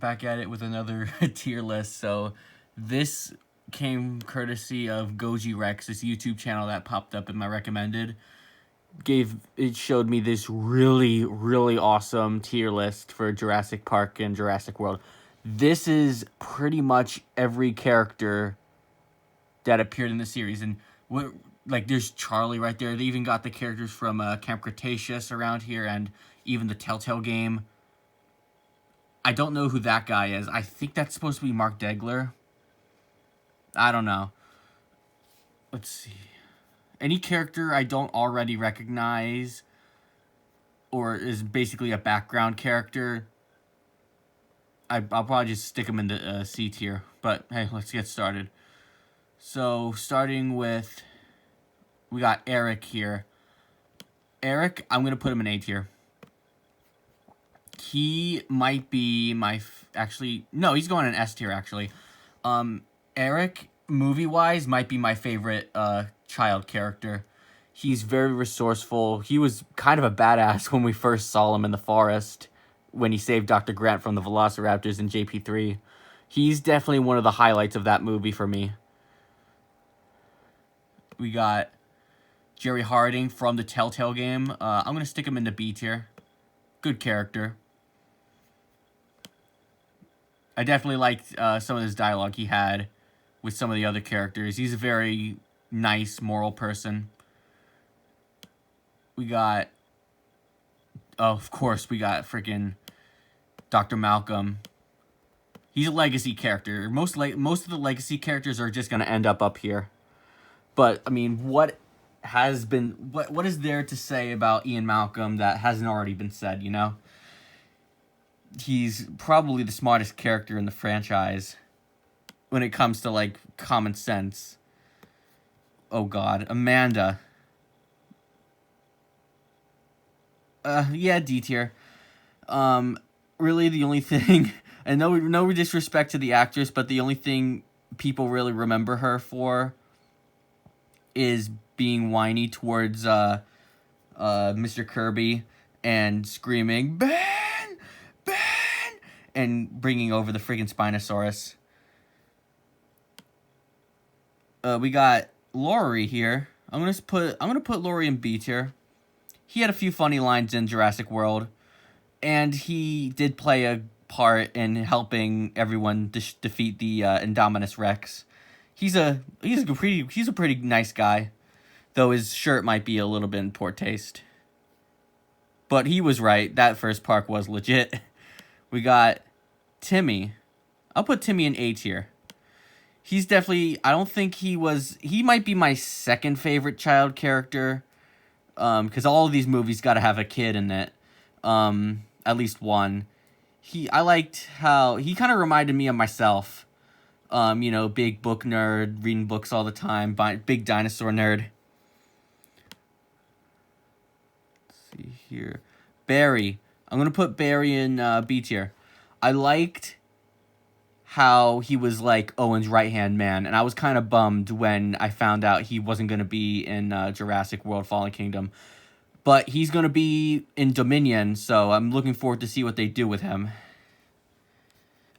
back at it with another tier list. So this came courtesy of Goji Rex, this YouTube channel that popped up in my recommended. It showed me this really awesome tier list for Jurassic Park and Jurassic World. This is pretty much every character that appeared in the series, and like there's Charlie right there. They even got the characters from Camp Cretaceous around here, and even the Telltale game. I don't know who that guy is. I think that's supposed to be Mark Degler. I don't know. Let's see. Any character I don't already recognize or is basically a background character, I'll probably just stick them in the C tier. But hey, let's get started. So starting with, we got Eric here. Eric, I'm going to put him in A tier. He might be my... actually, no, he's going in S tier, actually. Eric, movie-wise, might be my favorite child character. He's very resourceful. He was kind of a badass when we first saw him in the forest, when he saved Dr. Grant from the Velociraptors in JP3. He's definitely one of the highlights of that movie for me. We got Jerry Harding from the Telltale game. I'm going to stick him in the B tier. Good character. I definitely liked some of his dialogue he had with some of the other characters. He's a very nice, moral person. We got... oh, of course, we got freaking Dr. Malcolm. He's a legacy character. Most of the legacy characters are just going to end up here. But, I mean, what is there to say about Ian Malcolm that hasn't already been said, you know? He's probably the smartest character in the franchise when it comes to, like, common sense. Oh, God. Amanda. Yeah, D tier. Really the only thing... and no disrespect to the actress, but the only thing people really remember her for is being whiny towards Mr. Kirby and screaming, Ben! Ben! And bringing over the friggin' Spinosaurus. We got Laurie here. I'm gonna put Laurie in B tier. He had a few funny lines in Jurassic World, and he did play a part in helping everyone defeat the Indominus Rex. He's a pretty nice guy, though his shirt might be a little bit in poor taste. But he was right. That first park was legit. We got Timmy. I'll put Timmy in A tier. He's definitely... I don't think he was... he might be my second favorite child character. Because all of these movies got to have a kid in it. At least one. I liked how... he kind of reminded me of myself. You know, big book nerd, reading books all the time, big dinosaur nerd. Let's see here. Barry. I'm going to put Barry in B tier. I liked how he was like Owen's right-hand man, and I was kind of bummed when I found out he wasn't going to be in Jurassic World Fallen Kingdom. But he's going to be in Dominion, so I'm looking forward to see what they do with him.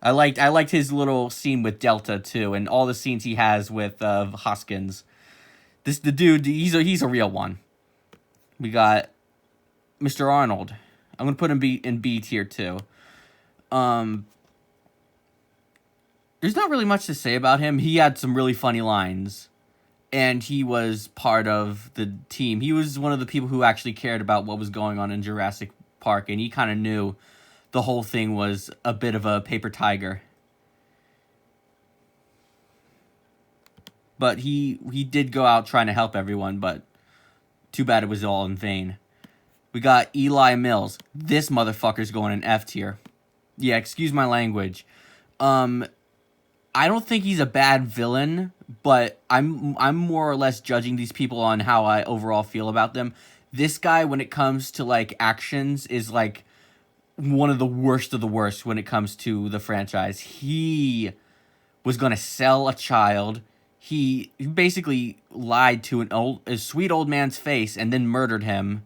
I liked his little scene with Delta too, and all the scenes he has with Hoskins. The dude, he's a real one. We got Mr. Arnold. I'm gonna put him in B tier too. There's not really much to say about him. He had some really funny lines, and he was part of the team. He was one of the people who actually cared about what was going on in Jurassic Park, and he kind of knew the whole thing was a bit of a paper tiger. But he did go out trying to help everyone, but too bad it was all in vain. We got Eli Mills. This motherfucker's going in F tier. Yeah, excuse my language. I don't think he's a bad villain, but I'm more or less judging these people on how I overall feel about them. This guy, when it comes to like actions, is like one of the worst when it comes to the franchise. He was going to sell a child. He basically lied to a sweet old man's face and then murdered him.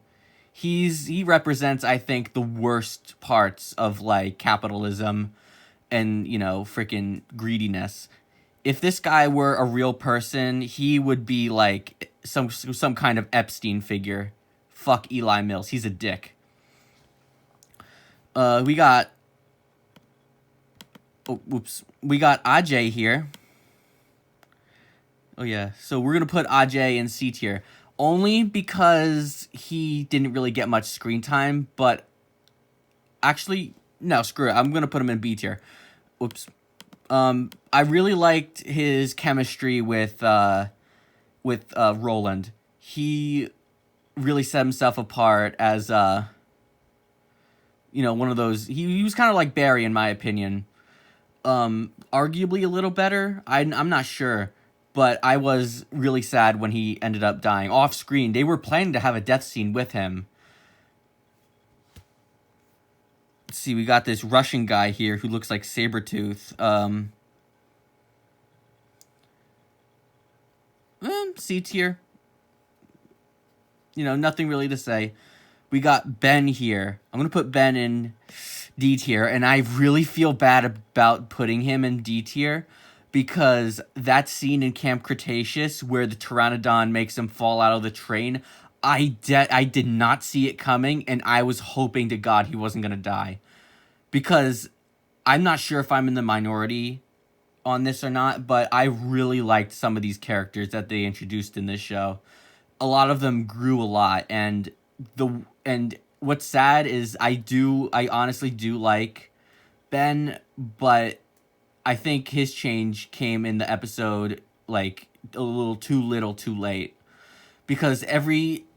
He represents, I think, the worst parts of like capitalism and, you know, freaking greediness. If this guy were a real person, he would be like some kind of Epstein figure. Fuck Eli Mills. He's a dick. We got... Oh, whoops. We got Ajay here. Oh, yeah. So we're going to put Ajay in C tier. Only because he didn't really get much screen time. But actually, no, screw it. I'm going to put him in B tier. Oops. I really liked his chemistry with Roland. He really set himself apart as, you know, one of those... He was kind of like Barry, in my opinion. Arguably a little better. I'm not sure. But I was really sad when he ended up dying. Off screen, they were planning to have a death scene with him. Let's see, we got this Russian guy here who looks like Sabretooth. C tier. You know, nothing really to say. We got Ben here. I'm going to put Ben in D tier. And I really feel bad about putting him in D tier. Because that scene in Camp Cretaceous where the Pteranodon makes him fall out of the train, I did not see it coming, and I was hoping to God he wasn't going to die. Because I'm not sure if I'm in the minority on this or not, but I really liked some of these characters that they introduced in this show. A lot of them grew a lot, and what's sad is I honestly do like Ben, but I think his change came in the episode, like, a little too late. Because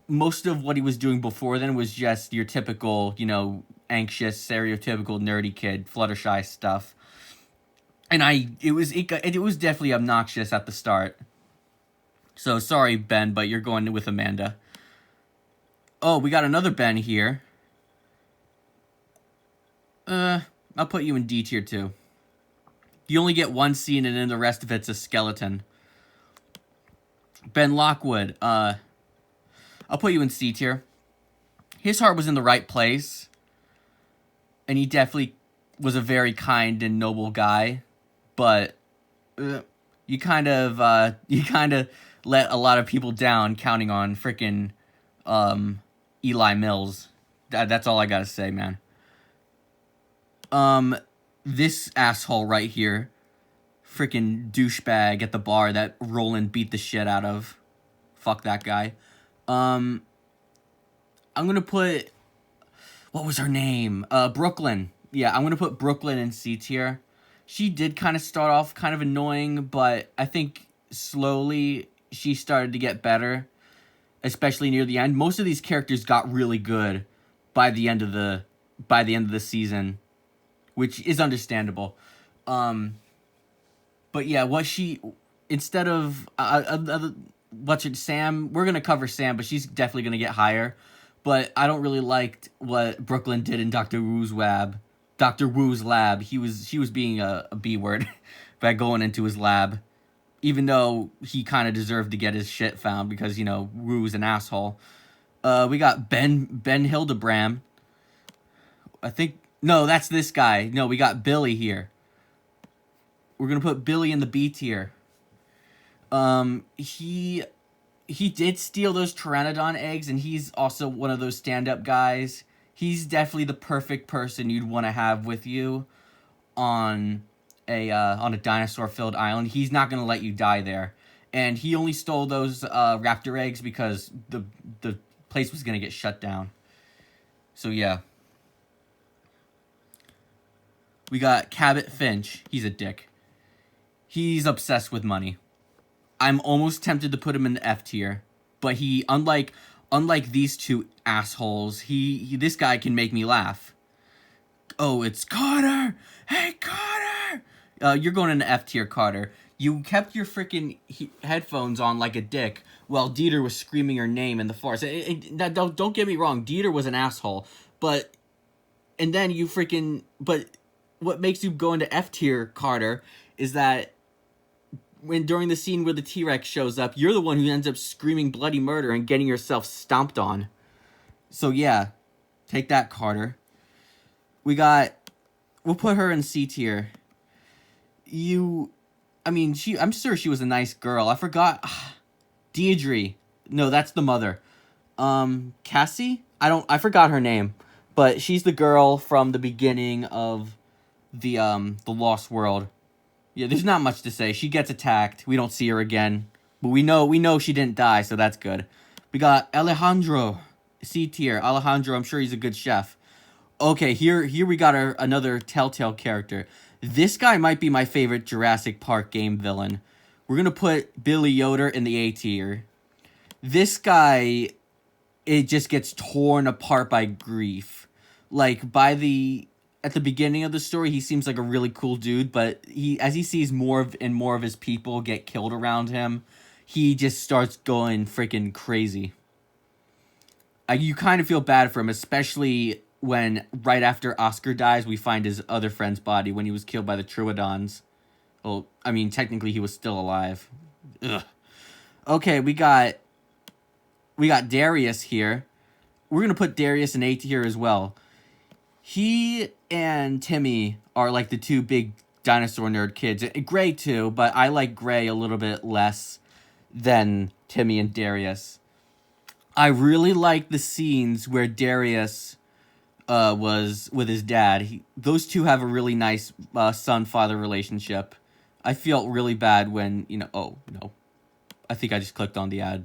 most of what he was doing before then was just your typical, you know, anxious, stereotypical, nerdy kid, Fluttershy stuff. And it was definitely obnoxious at the start. So, sorry, Ben, but you're going with Amanda. Oh, we got another Ben here. I'll put you in D tier, too. You only get one scene, and then the rest of it's a skeleton. Ben Lockwood. I'll put you in C tier. His heart was in the right place. And he definitely was a very kind and noble guy. But you kind of let a lot of people down counting on freaking Eli Mills. That's all I gotta say, man. This asshole right here, freaking douchebag at the bar that Roland beat the shit out of. Fuck that guy. I'm gonna put... What was her name? Brooklyn. Yeah, I'm gonna put Brooklyn in C tier. She did kind of start off kind of annoying, but I think slowly she started to get better, especially near the end. Most of these characters got really good by the end of the season, which is understandable. But yeah, instead of Sam, we're gonna cover Sam, but she's definitely gonna get higher. But I don't really like what Brooklyn did in Dr. Wu's lab. She was being a B word by going into his lab, even though he kind of deserved to get his shit found because, you know, Wu's an asshole. We got Ben Hildebram. I think... No, that's this guy. No, we got Billy here. We're going to put Billy in the B tier. He did steal those Pteranodon eggs, and he's also one of those stand-up guys. He's definitely the perfect person you'd want to have with you on a dinosaur-filled island. He's not going to let you die there. And he only stole those raptor eggs because the place was going to get shut down. So, yeah. We got Cabot Finch. He's a dick. He's obsessed with money. I'm almost tempted to put him in the F tier, but he, unlike these two assholes, this guy can make me laugh. Oh, it's Carter! Hey, Carter! You're going in the F tier, Carter. You kept your freaking headphones on like a dick while Dieter was screaming your name in the forest. Don't get me wrong, Dieter was an asshole, but what makes you go into F tier, Carter, is that during the scene where the T-Rex shows up, you're the one who ends up screaming bloody murder and getting yourself stomped on. So yeah, take that, Carter. We'll put her in C tier. I mean, I'm sure she was a nice girl. I forgot. Deirdre. No, that's the mother. Cassie? I forgot her name. But she's the girl from the beginning of the Lost World. Yeah, there's not much to say. She gets attacked. We don't see her again. But we know she didn't die, so that's good. We got Alejandro. C tier. Alejandro, I'm sure he's a good chef. Okay, here we got another Telltale character. This guy might be my favorite Jurassic Park game villain. We're going to put Billy Yoder in the A tier. This guy, it just gets torn apart by grief. Like, at the beginning of the story, he seems like a really cool dude, but as he sees more of his people get killed around him, he just starts going freaking crazy. You kind of feel bad for him, especially when right after Oscar dies, we find his other friend's body when he was killed by the Troodons. Well, I mean, technically he was still alive. Ugh. Okay, we got Darius here. We're gonna put Darius in A tier as well. He and Timmy are like the two big dinosaur nerd kids. Gray too, but I like Gray a little bit less than Timmy and Darius. I really like the scenes where Darius was with his dad. Those two have a really nice son-father relationship. I felt really bad when, oh, no. I think I just clicked on the ad.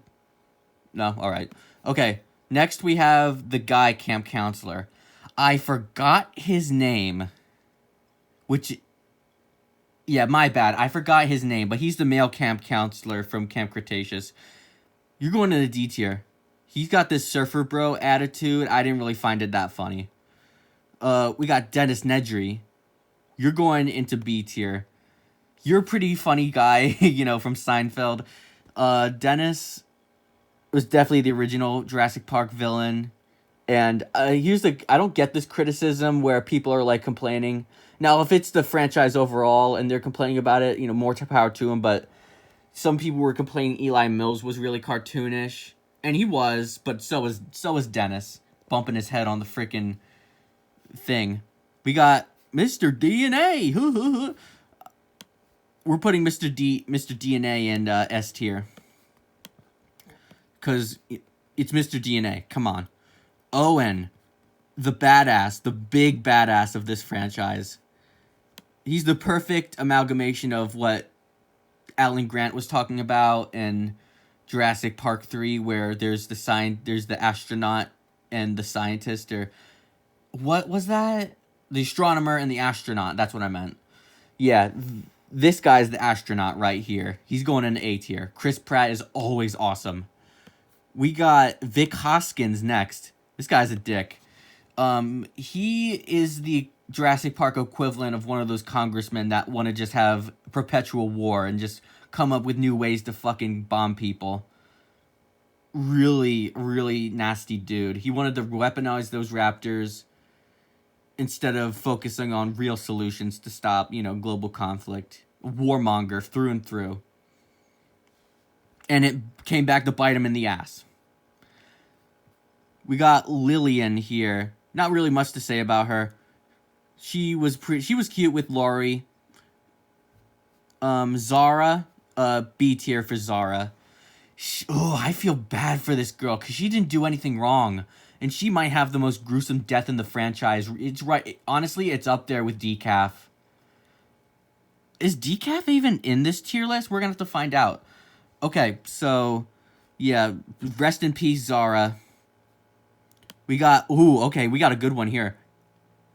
No? Alright. Okay, next we have the guy camp counselor. I forgot his name, which... Yeah, my bad. I forgot his name, but he's the male camp counselor from Camp Cretaceous. You're going to the D tier. He's got this surfer bro attitude. I didn't really find it that funny. We got Dennis Nedry. You're going into B tier. You're a pretty funny guy, from Seinfeld. Dennis was definitely the original Jurassic Park villain. And I don't get this criticism where people are, like, complaining. Now, if it's the franchise overall and they're complaining about it, more power to them. But some people were complaining Eli Mills was really cartoonish. And he was, but so was Dennis, bumping his head on the freaking thing. We got Mr. DNA. We're putting Mr. DNA in S tier. Because it's Mr. DNA. Come on. Owen, the badass, the big badass of this franchise. He's the perfect amalgamation of what Alan Grant was talking about in Jurassic Park 3, where there's the astronaut and the scientist, or what was that? The astronomer and the astronaut. That's what I meant. Yeah, this guy's the astronaut right here. He's going in A tier. Chris Pratt is always awesome. We got Vic Hoskins next. This guy's a dick. He is the Jurassic Park equivalent of one of those congressmen that want to just have perpetual war and just come up with new ways to fucking bomb people. Really, really nasty dude. He wanted to weaponize those raptors instead of focusing on real solutions to stop, global conflict. Warmonger through and through. And it came back to bite him in the ass. We got Lillian here. Not really much to say about her. She was cute with Laurie. Zara, B tier for Zara. I feel bad for this girl because she didn't do anything wrong, and she might have the most gruesome death in the franchise. It's right. Honestly, it's up there with Decaf. Is Decaf even in this tier list? We're gonna have to find out. Okay, so yeah, rest in peace, Zara. We got a good one here.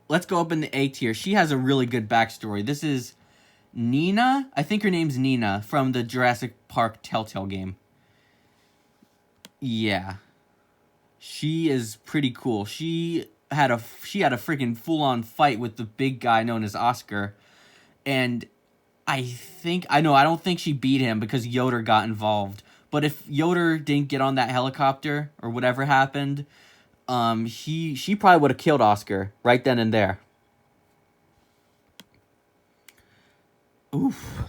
Let's go up in the A tier. She has a really good backstory. This is Nina. I think her name's Nina from the Jurassic Park Telltale game. Yeah. She is pretty cool. She had a freaking full-on fight with the big guy known as Oscar. And I don't think she beat him because Yoder got involved. But if Yoder didn't get on that helicopter or whatever happened, she probably would have killed Oscar right then and there. Oof.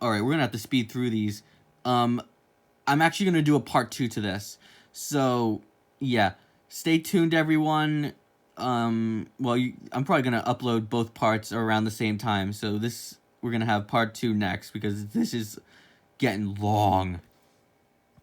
Alright, we're gonna have to speed through these. I'm actually gonna do a part 2 to this. So, yeah. Stay tuned, everyone. I'm probably gonna upload both parts around the same time. So this we're going to have part 2 next because this is getting long.